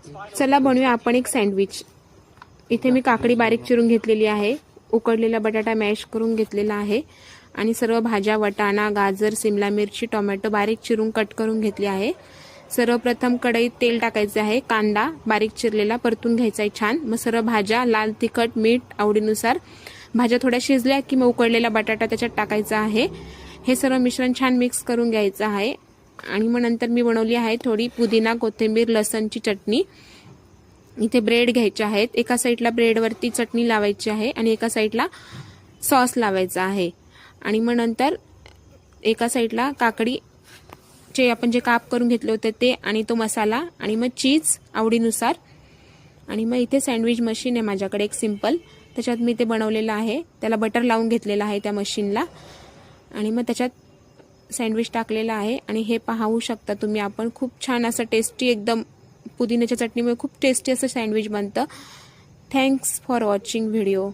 चला बनवूया आपण एक सँडविच। इथे मी काकडी बारीक चिरून घेतलेली आहे, उकडलेला बटाटा मॅश करून घेतलेला आहे आणि सर्व भाज्या वटाणा, गाजर, सिमला मिरची, टोमॅटो बारीक चिरून कट करून घेतली आहे। सर्वप्रथम कढईत तेल टाकायचे आहे, कांदा बारीक चिरलेला परतून घ्यायचा आहे छान। मग सर्व भाज्या, लाल तिखट, मीठ आवडीनुसार। भाज्या थोड्या शिजल्या की मग उकडलेला बटाटा त्याच्यात टाकायचा आहे। हे सर्व मिश्रण छान मिक्स करून घ्यायचं आहे आणि मग नंतर मी बनवली आहे थोडी पुदिना, कोथिंबीर, लसणची चटणी। इथे ब्रेड घ्यायचे आहेत, एका साईडला ब्रेडवरती चटणी लावायची आहे आणि एका साईडला सॉस लावायचा आहे आणि मग नंतर एका साईडला काकडी चे आपण जे काप करून घेतले होते ते आणि तो मसाला आणि मग चीज आवडीनुसार। आणि मग इथे सँडविच मशीन आहे माझ्याकडे एक सिंपल, त्याच्यात मी ते बनवलेलं आहे, त्याला बटर लावून घेतलेलं आहे त्या मशीनला आणि मग त्याच्यात सँडविच टाकलेला आहे आणि हे पाहू शकता तुम्ही आपण, खूप छान असं टेस्टी एकदम पुदिन्याच्या चटणीमुळे खूप टेस्टी असं सँडविच बनतं। Thanks for watching video.